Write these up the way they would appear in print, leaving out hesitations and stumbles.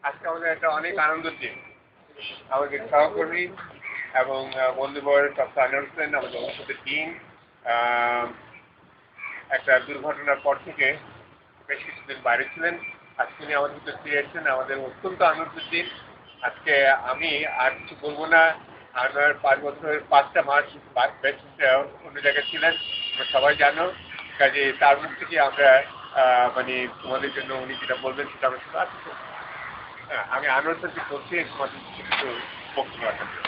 আজকে আমাদের একটা অনেক আনন্দের দিন। আমাদের সহকর্মী এবং বন্ধুবর ডক্টর আনোয়ার হোসেন, আমাদের অনুষদের ডিন, একটা দুর্ঘটনার পর থেকে বেশ কিছুদিন বাইরে ছিলেন। আজকে উনি আমাদের ভিতরে ফিরে এসেছেন। আমাদের অত্যন্ত আনন্দের দিন। আজকে আমি আর কিছু বলবো না। আনোয়ার 5 মাস অন্য জায়গায় ছিলেন, সবাই জানো। কাজে তার মুখ থেকে আমরা মানে তোমাদের জন্য উনি যেটা বলবেন সেটা আমরা শুনে আসছি। হ্যাঁ, আমি আনোয়ার সাথে বলছি তোমাদের কিছু বক্তব্য রাখার জন্য।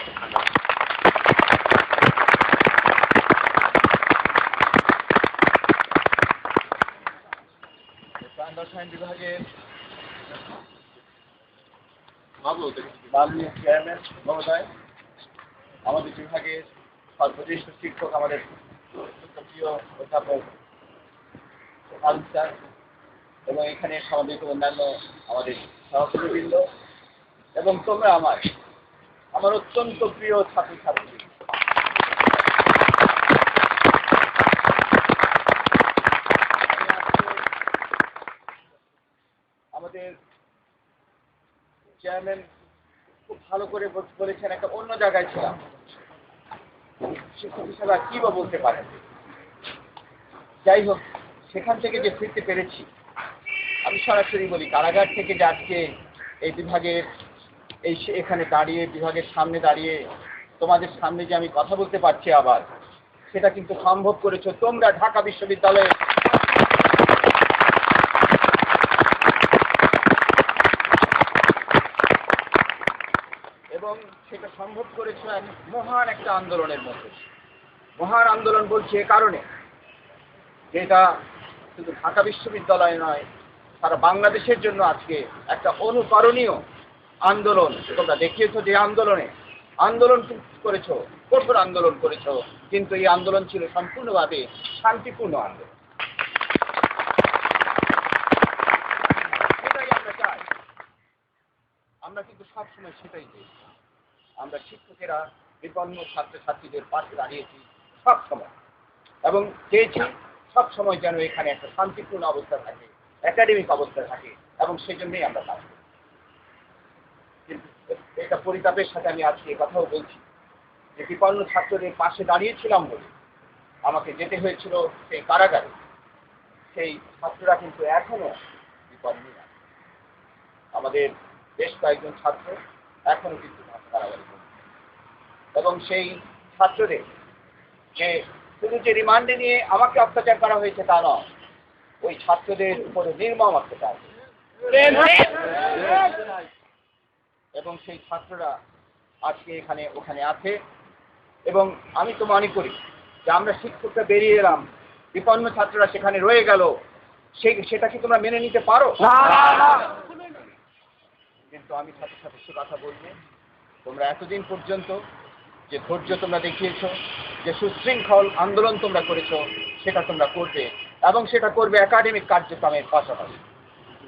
রসায়ন বিভাগের মাননীয় চেয়ারম্যান মহোদয়, আমাদের বিভাগের সর্বজ্যেষ্ঠ শিক্ষক, আমাদের প্রিয় অধ্যাপক স্যার, এবং এখানে সমবেত অন্যান্য আমাদের সহকর্মীবৃন্দ, এবং তোমরা আমার অত্যন্ত প্রিয় ছাত্রছাত্রী। আমাদের চেয়ারম্যান খুব ভালো করে বলেছেন, একটা অন্য জায়গায় ছিলাম, শিক্ষক হিসেবে কি বা বলতে পারেন। যাই হোক, সেখান থেকে যে ফিরতে পেরেছি, আমি সরাসরি বলি, কারাগার থেকে যে আজকে এই বিভাগের এখানে দাঁড়িয়ে, বিভাগের সামনে দাঁড়িয়ে তোমাদের সামনে যে আমি কথা বলতে পারছি আবার, সেটা কিন্তু সম্ভব করেছো তোমরা, ঢাকা বিশ্ববিদ্যালয়ে। এবং সেটা সম্ভব করেছো মহান একটা আন্দোলনের মধ্যে। মহান আন্দোলন বলছি এ কারণে, যেটা শুধু ঢাকা বিশ্ববিদ্যালয় নয়, সারা বাংলাদেশের জন্য আজকে একটা অনুকরণীয় আন্দোলন তোমরা দেখিয়েছো। যে আন্দোলন করেছো, কঠোর আন্দোলন করেছো, কিন্তু এই আন্দোলন ছিল সম্পূর্ণভাবে শান্তিপূর্ণ আন্দোলন। সেটাই আমরা চাই, আমরা কিন্তু সবসময় সেটাই চাই। আমরা শিক্ষকেরা বিপন্ন ছাত্রছাত্রীদের পাশে দাঁড়িয়েছি সবসময়, এবং চেয়েছি সবসময় যেন এখানে একটা শান্তিপূর্ণ অবস্থা থাকে, একাডেমিক অবস্থা থাকে, এবং সেজন্যই আমরা কাজ করি। কিন্তু এটা পরিতাপের সাথে আমি আজকে কথাও বলছি যে বিপন্ন ছাত্রদের পাশে দাঁড়িয়েছিলাম বলে আমাকে যেতে হয়েছিল সেই কারাগারে। সেই ছাত্ররা কিন্তু এখনো বিপন্ন না। আমাদের বেশ কয়েকজন ছাত্র এখনো কিন্তু কারাগারে, এবং সেই ছাত্রদের যে শুধু যে রিমান্ডে নিয়ে আমাকে অত্যাচার করা হয়েছে তা নয়, ওই ছাত্রদের উপরে নির্মম অত্যাচার, এবং সেই ছাত্ররা আজকে ওখানে আছে। এবং আমি তো মনে করি যে আমরা শিক্ষকরা বেরিয়ে এলাম, বিপন্ন ছাত্ররা সেখানে রয়ে গেল, সেটা কি তোমরা মেনে নিতে পারো? কিন্তু আমি সাথে সাথে সে কথা বলবো, তোমরা এতদিন পর্যন্ত যে ধৈর্য তোমরা দেখিয়েছো, যে সুশৃঙ্খল আন্দোলন তোমরা করেছো, সেটা তোমরা করবে, এবং সেটা করবে একাডেমিক কার্যক্রমের পাশাপাশি।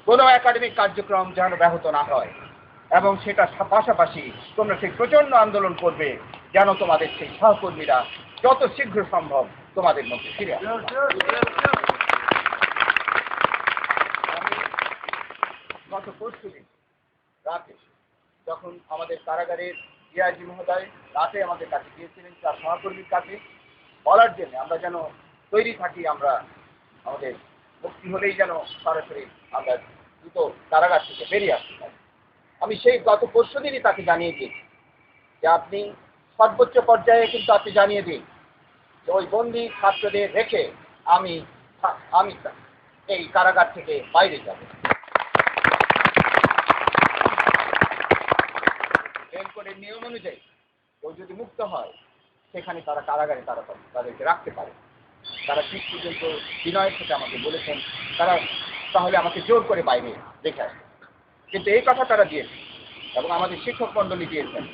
কোনো একাডেমিক কার্যক্রম যেন ব্যাহত না হয়, এবং সেটা পাশাপাশি তোমরা সেই প্রচন্ড আন্দোলন করবে যেন তোমাদের সেই সহকর্মীরা যত শীঘ্র সম্ভব তোমাদের মধ্যে ফিরে আসে। গত পরশুদিন রাতে যখন আমাদের কারাগারের ডিআইজি মহোদয় রাতে আমাদের কাছে গিয়েছিলেন তার সহকর্মীর কাছে বলার জন্য আমরা যেন তৈরি থাকি, আমরা আমাদের মুক্তি হলেই যেন সরাসরি আমরা দ্রুত কারাগার থেকে বেরিয়ে আসতে পারি। আমি সেই গত পরশুদিনই তাকে জানিয়ে দিই যে আপনি সর্বোচ্চ পর্যায়ে কিন্তু আপনি জানিয়ে দিন যে ওই বন্দী ছাত্রদের রেখে আমি এই কারাগার থেকে বাইরে যাব। রেলকোডের নিয়ম অনুযায়ী ও যদি মুক্ত হয়, সেখানে তারা কারাগারে তাদেরকে রাখতে পারে। তারা ঠিক পর্যন্ত বিনয়ের সাথে আমাকে বলেছেন তারা তাহলে আমাকে জোর করে বাইরে রেখে আসবে, কিন্তু এই কথা তারা দিয়েছে, এবং আমাদের শিক্ষক মন্ডলী দিয়েছেন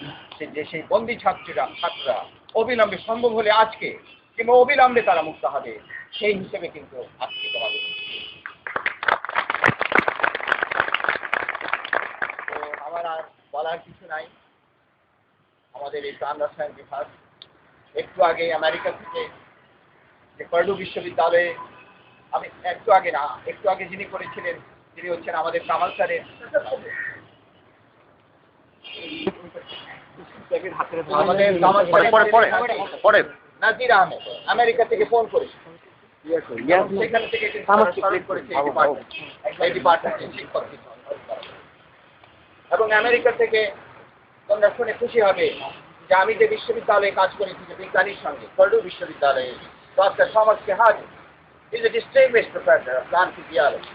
যে সেই বন্দী ছাত্ররা অবিলম্বে, সম্ভব হলে আজকে কিংবা অবিলম্বে তারা মুক্ত হবে, সেই হিসেবে কিন্তু আজকে তোমাদের। তো আমার আর বলার কিছু নাই। আমাদের এই প্রাণ রসায়ন বিভাগ একটু আগে আমেরিকা থেকে যে পার্ডু বিশ্ববিদ্যালয়ে, আমি একটু আগে যিনি করেছিলেন তিনি হচ্ছেন আমাদের কামাল স্যারের আমাদের পরে নাজির আহমেদ আমেরিকা থেকে ফোন করেছে, সেখান থেকে কিন্তু তারা স্মরণ করেছে এই ডিপার্টমেন্টে শিক্ষক হিসেবে। এবং আমেরিকা থেকে তোমরা শুনে খুশি হবে যে আমি যে বিশ্ববিদ্যালয়ে কাজ করেছি, যে বিজ্ঞানীর সঙ্গে পর্ডু বিশ্ববিদ্যালয়ে doctor Thomas K Hardy is a distinguished professor of plant physiology.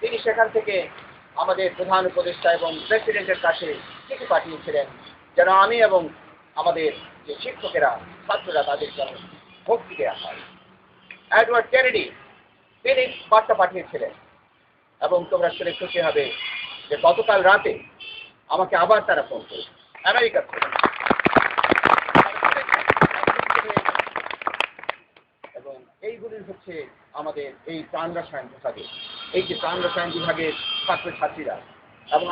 তিনি সেখান থেকে আমাদের প্রধান উপদেষ্টা এবং প্রেসিডেন্টের কাছে চিঠি পাঠিয়েছিলেন যেন আমি এবং আমাদের যে শিক্ষকেরা ছাত্ররা তাদের জন্য ভর্তি দেওয়া হয়। এডওয়ার্ড কেনেডি তিনি বার্তা পাঠিয়েছিলেন এবং তোমরা শুনে খুশি হবে যে গতকাল রাতে আমাকে আবার তারা ফোন করেছে আমেরিকা থেকে। এবং এইগুলি হচ্ছে আমাদের এই প্রাণ রসায়ন বিভাগে, এই যে প্রাণ রসায়ন বিভাগের ছাত্রছাত্রীরা এবং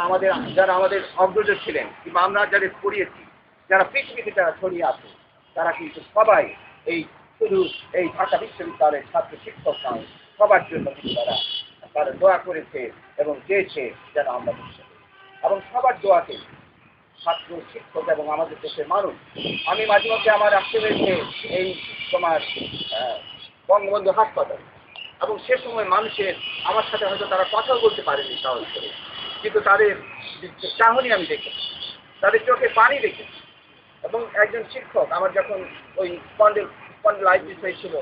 যারা আমাদের অগ্রজ ছিলেন কিংবা আমরা যাদের পড়িয়েছি, যারা পৃথিবীতে যারা ছড়িয়ে আছে, তারা কিন্তু সবাই এই শুধু এই ঢাকা বিশ্ববিদ্যালয়ের ছাত্র শিক্ষক নয়, সবার জন্য কিন্তু তারা দোয়া করেছে এবং চেয়েছে যেন আমরা বিশ্বাস করি। এবং সবার দোয়াকে ছাত্র শিক্ষক এবং আমাদের দেশের মানুষ, আমি মাঝে মধ্যে আমার আসতে হয়েছে এই তোমার বঙ্গবন্ধু হাসপাতাল, এবং সে সময় মানুষের আমার সাথে হয়তো তারা কথাও বলতে পারেনি সাহস করে, কিন্তু তাদের চাহনি আমি দেখেছি, তাদের চোখে পানি দেখেছি। এবং একজন শিক্ষক আমার যখন ওই স্পন্ডেলাইটিস হয়েছিল,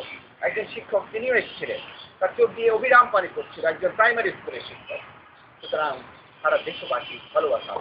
একজন শিক্ষক তিনিও এসেছিলেন, তার চোখ দিয়ে অবিরাম পানি পড়ছিল, একজন প্রাইমারি স্কুলের শিক্ষক। সুতরাং সারা দেশবাসী ভালোবাসা।